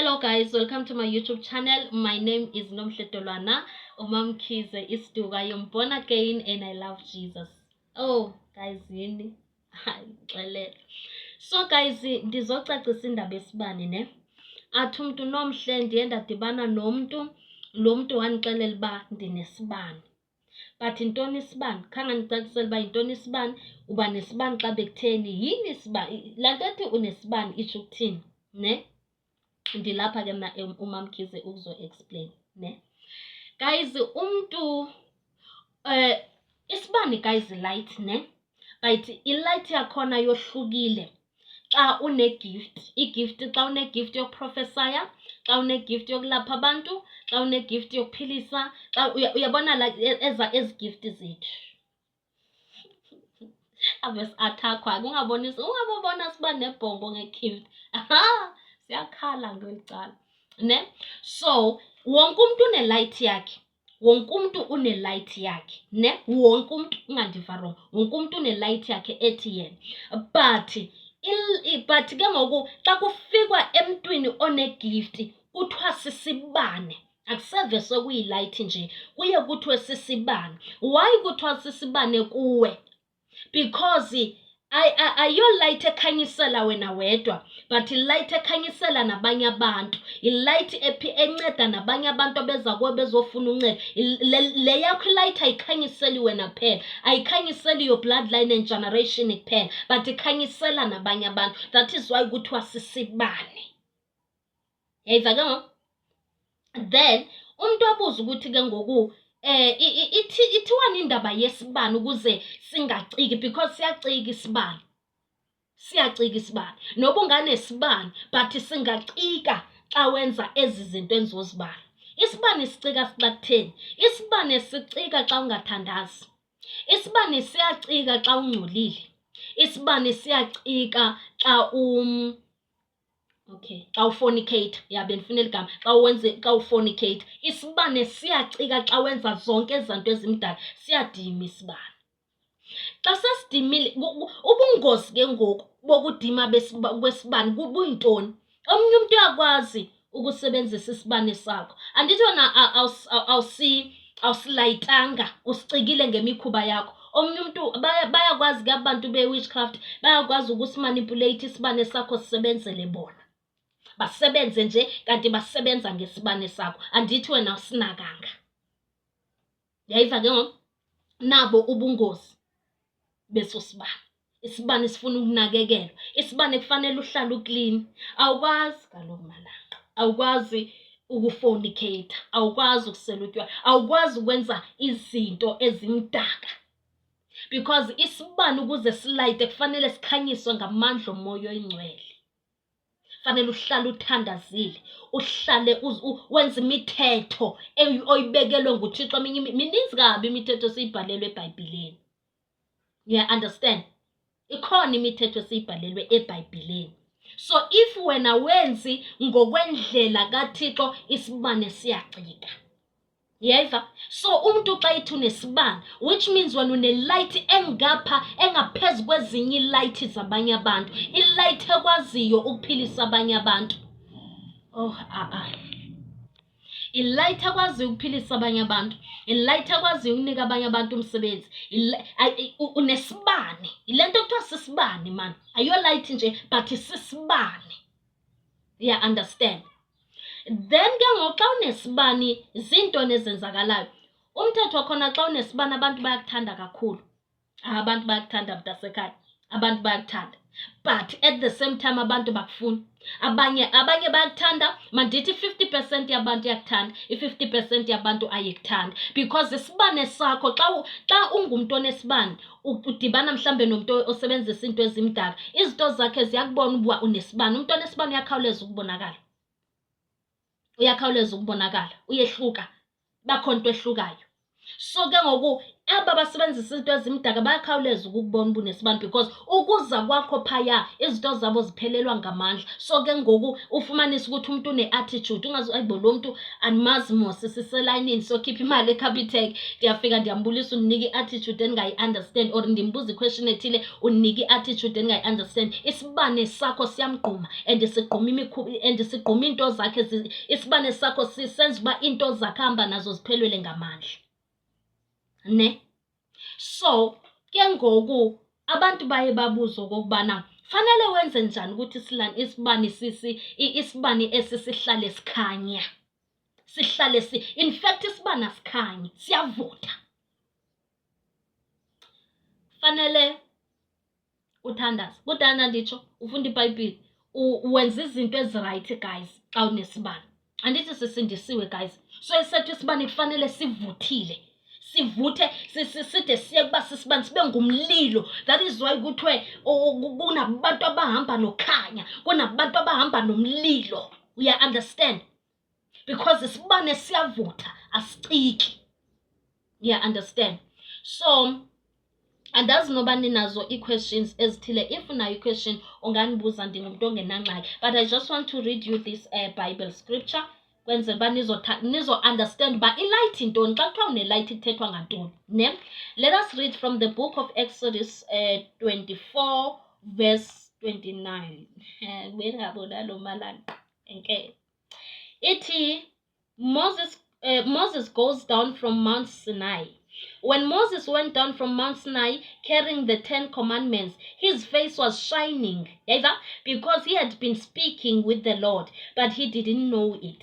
Hello guys, welcome to my YouTube channel. My name is Nomhletolwana Umamkhize Istuka. I'm born again and I love Jesus. Oh guys, yini? So guys, ndizocacisa indaba esibani ne. Athi umuntu nomhle ndiye ndadibana nomuntu, lo muntu wanixelela uba ndinesibani. But intoni isibani? Khange ndicacisele uba intoni isibani, uba nesibani xa bekutheni, yini isibani? La nto ethi unesibani itsho ukuthini, ne? Ndilapha ke mna uMamkhize ukuzo explain, ne? Guys, umuntu isibani guys light, ne? But i-light yakhona yohlukile. Xa une-gift, i-gift xa une-gift yokuprofesaya, xa une-gift yokulapha abantu, xa une-gift yokuphilisa, xa uyabona la ezi gift zethu. Ave si-athakhwa, ungabona siba nebhongo nge-gift. Aha, siyakhala ngelicala, ne? So, wonke umuntu une-light yakhe. Wonke umuntu une-light yakhe, ne? Wonke umuntu, ungandiva wrong. Wonke umuntu une-light yakhe ethi yena. But ke ngoku xa kufikwa emntwini one-gift kuthiwa sisibane. Akuseve sokuyi-light nje, kuye kuthiwe sisibane. Why kuthiwa sisibane kuwe? Because ayo-light ekhanyisela wena wedwa, but i-light ekhanyisela nabanye abantu. I-light enceda nabanye abantu abeza kuwe bezofuna uncedo. Le yakho i-light ayikhanyiseli wena kuphela, ayikhanyiseli your bloodline and generation kuphela, but ikhanyisela nabanye abantu. That is why kuthiwa sisibane. Yayiva ke ngoku? Then umuntu abuza ukuthi ke ngoku ithiwani indaba yesibani ukuze singaciki, because siyacika isibani. Siyacika isibani. Noba unganesibani but singacika xa wenza ezi zinto enzozibala. Isibani sicika xa kutheni? Isibani sicika xa ungathandazi. Isibani siyacika xa ungcolile. Isibani siyacika xa xa ufornicate, benifuna igama, xa ufornicate. Isibane siyacika xa wenza zonke ezanto ezimdaka, siyadima isibane. Xa sesidimile, ubungozi ke ngoku bokudima kwesibane buyintoni? Omnye umuntu uyakwazi ukusebenzisa isibane sakho. Andithi wena awusilayitanga, usicikile ngemikhuba yakho. Omnye umuntu bayakwazi ke abantu be-witchcraft, bayakwazi ukusimanipulate isibane sakho sisebenzele bona. Basebenze nje kanti basebenza ngesibane sakho. Andithi wena usinakanga. Yayiva ke ngoku? Nabo ubungozi beso sibane. Isibane sifuna ukunakekelwa. Isibane kufanele uhlale uclean. Awukwazi kaloku malanga. Awukwazi ukufornicate. Awukwazi ukusela utywala. Awukwazi ukwenza izinto ezimdaka. Because isibane ukuze silayite kufanele sikhanyiswe ngamandla omoya oyingcwele. Fanele uhlale uthandazile, uhlale wenza imithetho oyibekelwe nguThixo. Mininzi kabi imithetho esiyibhalelwe eBhayibhileni. You understand? Ikhona imithetho esiyibhalelwe eBhayibhileni. So if wena wenzi ngokwendlela kaThixo, isibane siyacika. Yayiva? So umuntu xa ithi unesibane, which means wena une-light engapha, engaphezu kwezinye i-light zabanye abantu. I-light ekwaziyo ukuphilisa abanye abantu. I-light ekwaziyo ukuphilisa abanye abantu. I-light ekwaziyo ukunika abanye abantu umsebenzi. Unesibane. Ile nto kuthiwa sisibane, man. Ayo-light nje, but sisibane. You understand? Then ke ngoku xa unesibani, zintoni ezenzakalayo? Umthetho wakhona xa unesibani abantu bayakuthanda kakhulu. Abantu bayakuthanda mntasekhaya. Abantu bayakuthanda. But at the same time abantu bakufuna. Abanye bayakuthanda, mandithi 50% yabantu yakuthanda, i-50% yabantu ayikuthanda. Because isibane sakho xa ungumuntu onesibane, udibana mhlambe nomuntu osebenzisa into ezimdaka, izinto zakhe ziyakubona ukuba unesibane. Umuntu onesibane uyakhawuleza ukubonakala. Uyakhawuleza ukubonakala, uyehluka, bakho into ehlukayo. So ke ngoku aba basebenzisa izinto ezimdaka bayakhawuleza ukubona ubunesibani because ukuza kwakho phaya izinto zabo ziphelelwa ngamandla. So ke ngoku ufumanisa ukuthi umuntu une-attitude ungazi ayibo lo muntu andimazi mos siselayinini so khipha imali eCapitec ndiyafika ndiyambulisa undinika i-attitude endingayi-understand or ndimbuza iquestion ethile undinika i-attitude endingayi-understand. Isibane sakho siyamgquma and sigquma into zakhe isibane sakho sisenza uba into zakhe ahamba nazo ziphelelwe ngamandla. Ne? So ke ngoku abantu baye babuza okokubana fanele wenze njani ukuthi isibani esisihlale sikhanya. Sihlale in fact isibani asikhanyi siyavutha. Fanele uthandaze. Kudala nditsho ufunda iBhayibhile wenza izinto ezirayithi guys xa unesibani. Andithi sisindisiwe guys. So isethu isibani kufanele sivuthile. Sivuthe side siye kuba sisibani sibe ngumlilo. That is why kuthiwe kunabantu abahamba nokhanya, kunabantu abahamba nomlilo. We understand? Because isibane siyavutha asiciki. You understand? So andazi noba ninazo ii-questions ezithile. If unayo i-question unganibuza, ndingumuntu ongenangxaki. But I just want to read you this Bible scripture kwenzela uba nizo-understand uba ilight intoni. Xa kuthiwa une-light ithethwa ngantoni, ne? Let us read from the book of Exodus 24 verse 29. Ngabona lo malanga. Okay. Ithi Moses goes down from Mount Sinai. When Moses went down from Mount Sinai carrying the 10 commandments, his face was shining, because he had been speaking with the Lord, but he didn't know it.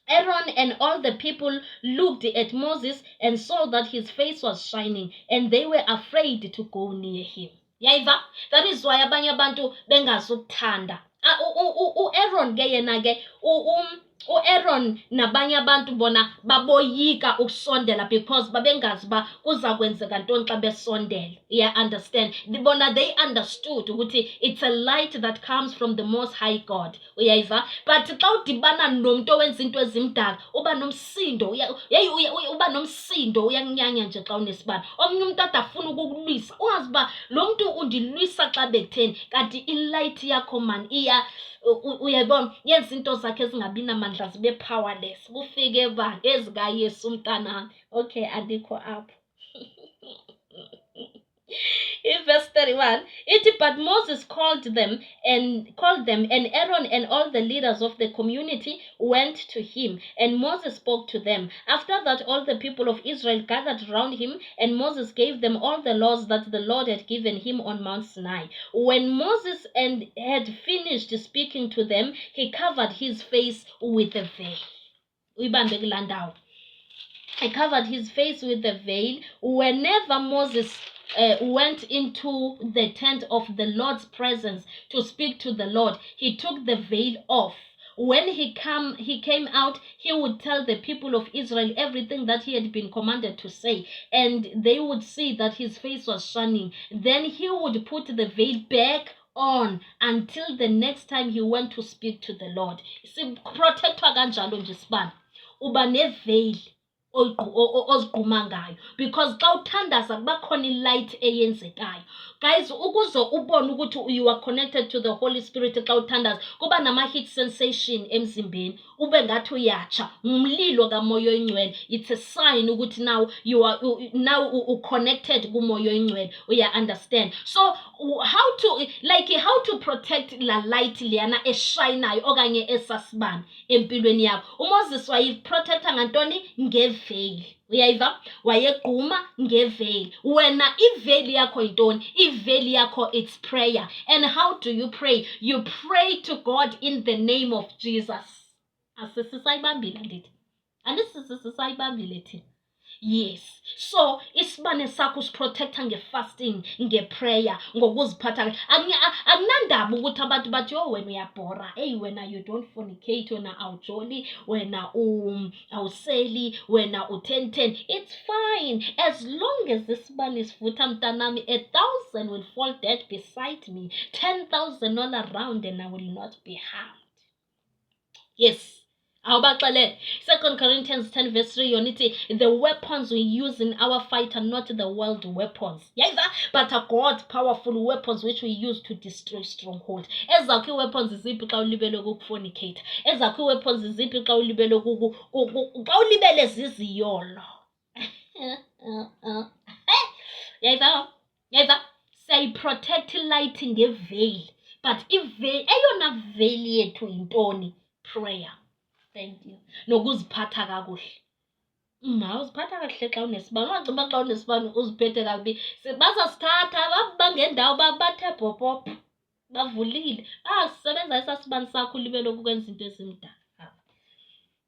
Aaron and all the people looked at Moses and saw that his face was shining, and they were afraid to go near him. That is why abanye abantu bengazukuthanda. U-Aaron ke yena ke u-Aaron nabanye abantu bona baboyika ukusondela because babengazi ba kuza kwenzeka ntoni xa besondela. Yeah, understand? Bona they understood ukuthi it's a light that comes from the Most High God. Uyayiva? But xa udibana nomuntu owenza into ezimdaka uba nomsindo, uba nomsindo uyakunyanya nje xa unesibani. Omnye umuntu ade afuna ukukulwisa ungazi uba lo muntu undilwisa xa bekutheni, kanti ilight yakho man uyayibona yenza into zakhe ezingabi namandla zibe powerless. Kufike ba ezikaYesu umntanami. Okay, andikho apho. In verse 31, but Moses called them, and Aaron and all the leaders of the community went to him, and Moses spoke to them. After that, all the people of Israel gathered around him, and Moses gave them all the laws that the Lord had given him on Mount Sinai. When Moses had finished speaking to them, he covered his face with a veil. He covered his face with a veil. Whenever Moses went into the tent of the Lord's presence to speak to the Lord, he took the veil off. When he came out, he would tell the people of Israel everything that he had been commanded to say, and they would see that his face was shining. Then he would put the veil back on until the next time he went to speak to the Lord. Protectwa kanjalo nje sibani. Uba ne-veil ozigquma ngayo, because xa uthandaza kuba khona ilight eyenzekayo. Guys, ukuze ubone ukuthi you are connected to the Holy Spirit xa uthandaza, kuba nama-heat sensation emzimbeni, ube ngathi uyatsha, umlilo kamoya oyingcwele. It's a sign ukuthi now you are connected kumoya oyingcwele. You understand? So how to protect la light liyana eshinayo okanye esasibani empilweni yakho. uMoses wayiprotecta ngantoni? Ngeveil. Uyayiva? Wayegquma ngeveil. Wena iveil yakho yintoni? Iveil yakho it's prayer. And how do you pray? You pray to God in the name of Jesus. Asisayibambile ndithi. Andisisayibambile thina. Yes. So isibane sakho usiprotecta nge-fasting, nge-prayer, ngokuziphatha. Akunandaba ukuthi abantu bathi wena uyabhora. Hey, wena you don't fornicate, wena awujoli, wena awuseli, wena u-10. It's fine. As long as isibane sivutha mntanami, 1,000 will fall dead beside me, 10,000 all around, and I will not be harmed. Yes. Awubaxelele. 2 Corinthians 10 verse 3 yona ithi, the weapons we use in our fight are not the world weapons. Yayiza, but are God's powerful weapons which we use to destroy strongholds. Ezakho ii-weapons ziphi xa ulibele ukufornicate? Ezakho ii-weapons ziphi xa ulibele xa ulibele ziziyolo? Yayiza? Yayiza? Siyayiprotect light ngeveil, but iveil, eyona veil yethu yintoni? Prayer. Thank you. Nokuziphatha kakuhle. Uziphatha kakuhle xa unesibane. Ungagciba xa unesibane uziphethe kabi. Bazasithatha bangendawo bathe bhopop. Bavulile. Sisebenza esasibane sakho ulibele ukwenza into ezimdaka.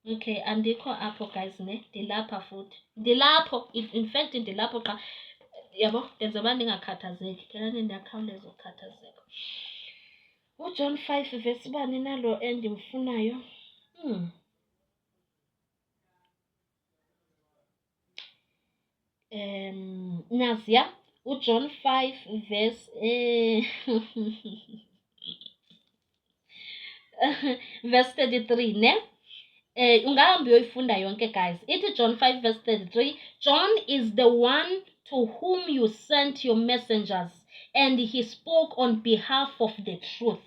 Okay, andikho apho guys ne. Ndilapha futhi. Ndilapho. In fact ndilapho xa yabo ndenza uba ndingakhathazeki. Kelani ndiyakhawuleza ukukhathazeka. uJohn 5 verse 1 nalo endimfunayo. Nazia, uJohn 5 verse verse 33 ne? Ungahambi uyoyifunda yonke guys. Ithi John 5 verse 33, John is the one to whom you sent your messengers, and he spoke on behalf of the truth.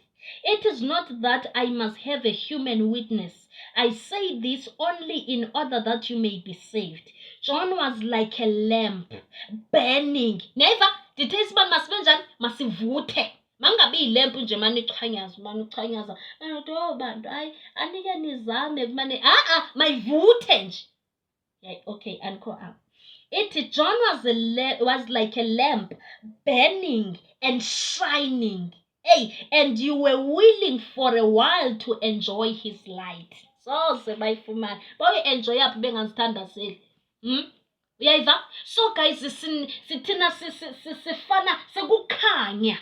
It is not that I must have a human witness. I say this only in order that you may be saved. John was like a lamp burning. Never did this man masbenjani masivuthe. Mangabe ilempu nje manichanyaza bantu hayi anike nizame kumane mayivuthe nje. Yeah, okay, anko up. John was like a lamp burning and shining. Hey, and you were willing for a while to enjoy his light. So sebayifumana enjoy apha bengazithandazeli. Uyayiva? So guys, sithina sifana sekukhanya.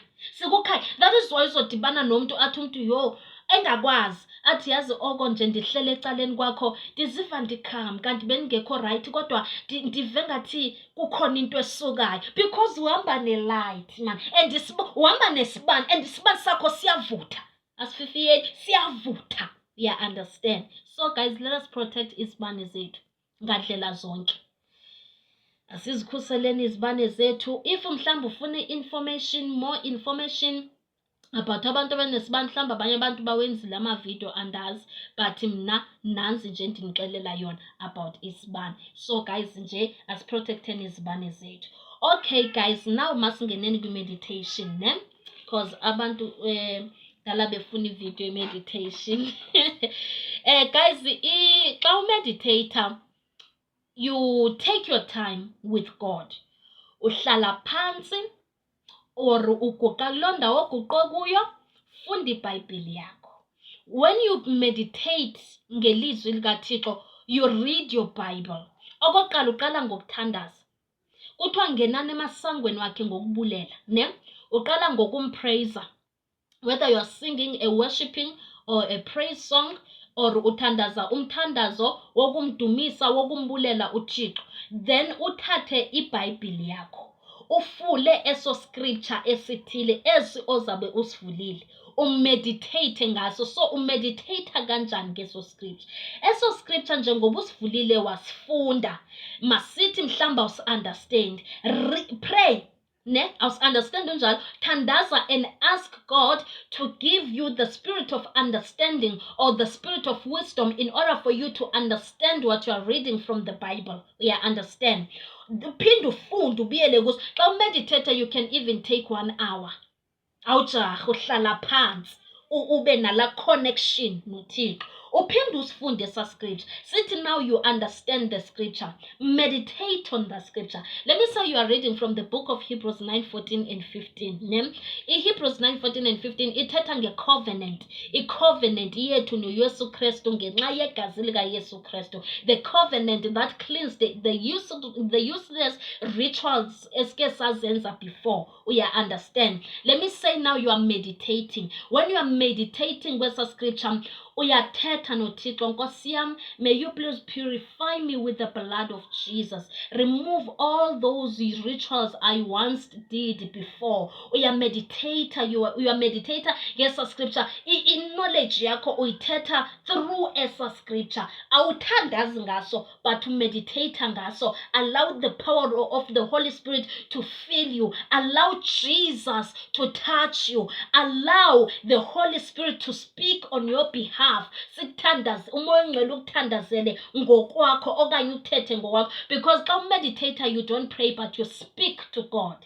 That is why uzodibana nomuntu athi umuntu yo engakwazi athi yazi oko nje ndihlele ecaleni kwakho ndiziva ndikham kanti beningekho right kodwa ndive ngathi kukhona into esukayo because uhamba ne-light man and uhamba nesibane and isibane sakho siyavutha. Asififiyeli siyavutha. Yeah, understand? So guys, let us protect izibane zethu ngandlela zonke. Asizikhuseleni izibane zethu. If mhlawumbe ufuna more information about abantu abanesibane, mhlawumbe abanye abantu bawenzile ama-video andazi, but mna nanzi nje ndinixelela yona about isibane. So guys, nje asiprotecteni izibane zethu. Okay guys, now masingeneni kwi-meditation ne, because abantu dala befuna ivideo ye-meditation. Guys, xa umeditator, you take your time with God. Uhlala phansi or uguqa kuloo ndawo oguqo kuyo, funda iBhayibhile yakho. When you meditate ngelizwi likaThixo, you read your Bible. Okokuqala uqala ngokuthandaza. Kuthiwa ngenani emasangweni wakhe ngokubulela, ne? Uqala ngokumpraise. Whether you are singing a worshiping or a praise song, or uthandaza umthandazo wokumdumisa wokumbulela uThixo, then uthathe iBhayibhile yakho ufule eso scripture esithile esi ozabe usivulile umeditate ngaso. So umeditate kanjani ngeso scripture? Eso scripture njengoba usivulile wasifunda, masithi mhlamba usunderstand, pray ne, awusunderstand njalo, thandaza and ask God to give you the spirit of understanding or the spirit of wisdom in order for you to understand what you are reading from the Bible. Yeah, understand? Uphinde ufunde ubiyele kuso. Xa umeditate, you can even take 1 hour. Awujaha uhlala phansi ube nala connection noThixo. Uphinde usifunde esa scripture. Sithi now you understand the scripture. Meditate on the scripture. Let me say you are reading from the book of Hebrews 9:14 and 15. In Hebrews 9:14 and 15 ithetha ngecovenant. Icovenant yethu noYesu Kristu ngenxa yegazi lika Yesu Kristu. The covenant that cleans the useless rituals eske sazenza before. We understand. Let me say now you are meditating. When you are meditating with a scripture, uyathetha uthetha noThixo, Nkosi yam, may you please purify me with the blood of Jesus. Remove all those rituals I once did before. Uyameditator, you are meditator ngesa scripture. I-knowledge yakho uyithetha through esa scripture. Awuthandazi ngaso, but meditate ngaso. Allow the power of the Holy Spirit to fill you. Allow Jesus to touch you. Allow the Holy Spirit to speak on your behalf. Sikuthandaze, umoya ongcwele ukuthandazele ngokwakho okanye uthethe ngokwakho, because xa umeditator you don't pray but you speak to God.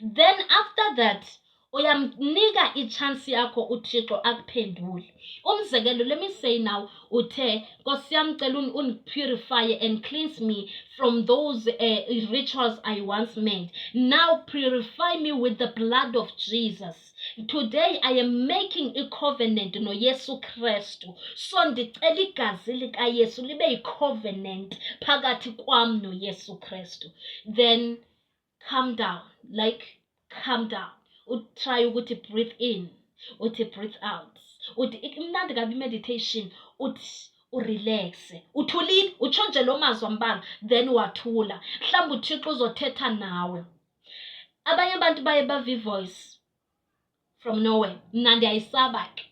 Then after that uyamnika i-chance yakho uThixo akuphendule. Umzekelo, let me say now, uthe Nkosi yami cela undipurify and cleanse me from those rituals I once made. Now purify me with the blood of Jesus. Today I am making a covenant no Yesu Kristu. So ndicela igazi likaYesu libe yi-covenant phakathi kwam no Yesu Kristu. Then calm down, calm down. Try ukuthi breathe in, uthi breathe out. Uthi imnandi kabi meditation, uthi urelaxe. Uthulile, utsho nje lo mazwi ambalwa, then wathula. Mhlawumbe uThixo uzothetha nawe. Abanye abantu baye bava ivoice from nowhere. Mna ndiyayisaba ke.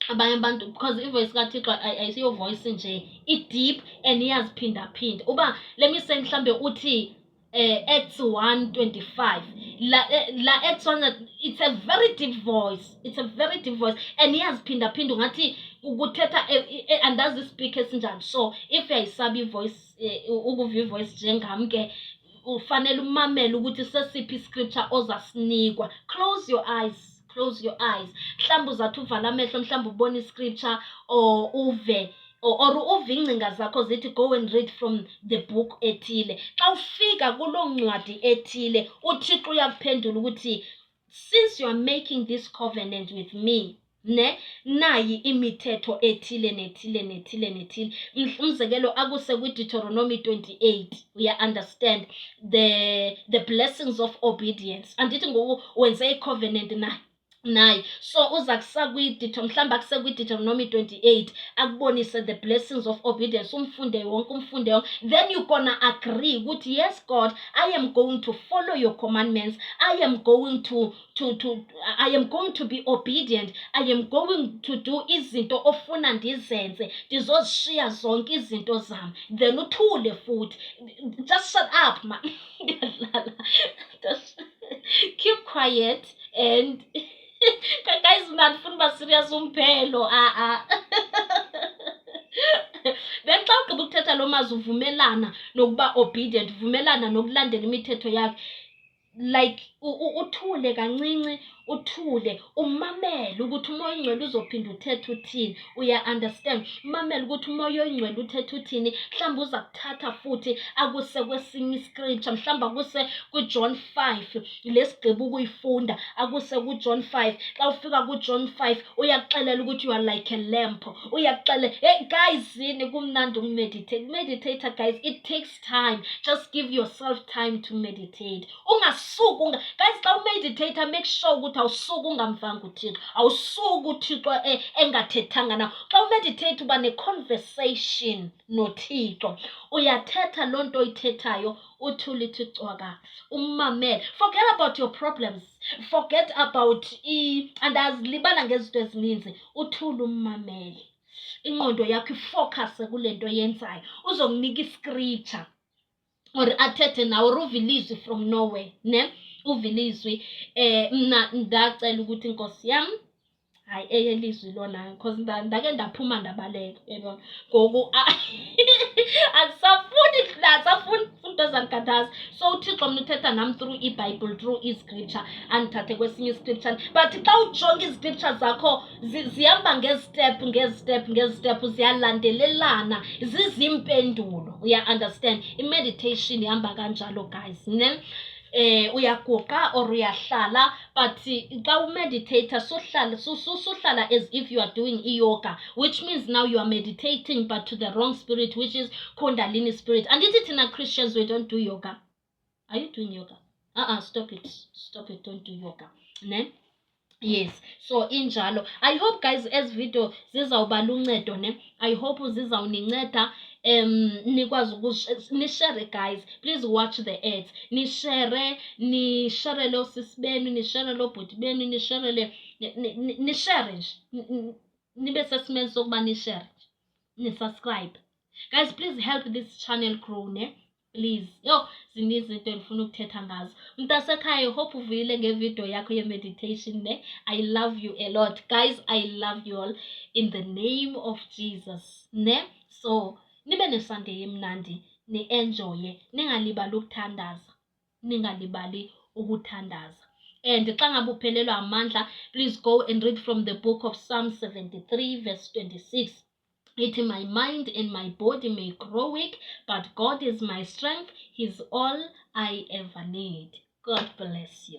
Abanye abantu, because ivoice kaThixo ayisiyo voice nje, i-deep and iyaziphinda-phinda. Uba let me say mhlawumbe uthi Acts 1:25. La Acts 1, it's a very deep voice. It's a very deep voice. And iyaziphinda-phinda ngathi ukuthetha andazi ispeak esinjani. So if uyayisaba ivoice, ukuva ivoice njengami ke, ufanele umamele ukuthi sesiphi iscripture ozasinikwa. Close your eyes. Close your eyes. Mhlawumbe uzathi uvala amehlo, mhlawumbe ubone iscripture or uve or uve ingcinga zakho zithi go and read from the book ethile. Xa ufika kuloo ncwadi ethile, uThixo uyakuphendula ukuthi since you are making this covenant with me, nayi imithetho ethile nethile nethile nethile. Umzekelo akuse kwi-Deuteronomy 28. We understand the blessings of obedience. Andithi ngoku wenze i-covenant naye, so uza mhlawumbe akuse kwi-Deuteronomy 28 akubonise the blessings of obedience, umfunde yonke. Then you're gonna agree ukuthi yes God, I am going to follow your commandments. I am going to be obedient. I am going to do izinto ofuna ndizenze, ndizozishiya zonke izinto zami. Then uthule futhi. Just shut up man. Just keep quiet and guys, man, funa serious umphelo. Then xa ugqiba ukuthetha lo mazwi uvumelana nokuba obedient, uvumelana nokulandela imithetho yakhe, like uthule kancinci, uthule, umamele ukuthi umoya ongcwele uzophinda uthetha uthini. Uya understand? Umamele ukuthi umoya ongcwele uthetha uthini. Mhlawumbe uza kuthatha futhi akuse kwesinye iscripture, mhlawumbe akuse kuJohn 5, lesigqiba ukuyifunda, akuse kuJohn 5. Xa ufika kuJohn 5 uyakuxelela ukuthi you are like a lamp. Uyakuxelela, hey guys, yini kumnandi ukumeditate. Meditator guys, it takes time. Just give yourself time to meditate. Ungasuku guys, xa umeditator make sure ukuthi awusuku ungamvanga uThixo, awusuku uThixo engathethanga nawe. Xa umeditate uba ne-conversation noThixo, uyathetha loo nto oyithethayo, uthule ithi cwaka, ummamele. Forget about your problems, forget about andazilibala ngezinto ezininzi, uthule ummamele. Ingqondo yakho ifocus kule nto yenzayo. Uzokunika iscripture or athethe nawe, or uvilizwe from nowhere, uvilizwe. Mna ndacela ukuthi Nkosi yami, hayi elizwi lona, because ndake ndaphuma ndabaleka, yabona. Ngoku asafuni into ezandikhathaza. So uThixo mna uthetha nami through iBible, through iscripture, andithathe kwesinye iscripture. But xa ujonga iziscripture zakho zihamba ngezistep, ziyalandelelana, zizimpendulo. Uya understand? I-meditation ihamba kanjalo guys, uyaguqa or uyahlala, but xa umeditator suhlala as if you are doing yoga, which means now you are meditating but to the wrong spirit, which is Kundalini spirit. And is it in a Christians we don't do yoga? Are you doing yoga? Stop it, don't do yoga. Yes, so injalo. I hope guys as video zizawuba luncedo ne. I hope zizawuninceda nikwazi nishare guys. Please watch the ads. Nishare lo sisi benu, nishare lo bhuti benu, nishare nishare nje. Nibe sesimeni sokuba nishare. Ni-subscribe. Guys, please help this channel grow ne. Please. Yo, zininzi izinto endifuna ukuthetha ngazo. Mntasekhaya, hope uvuyile ngevideo yakho ye-meditation ne. I love you a lot. Guys, I love you all in the name of Jesus. Ne? So, nibe neSunday emnandi, ni-enjoye, ningalibali ukuthandaza. Ningalibali ukuthandaza. And xa ngabe uphelelwa amandla, please go and read from the book of Psalm 73 verse 26. My mind and my body may grow weak, but God is my strength. He's all I ever need. God bless you.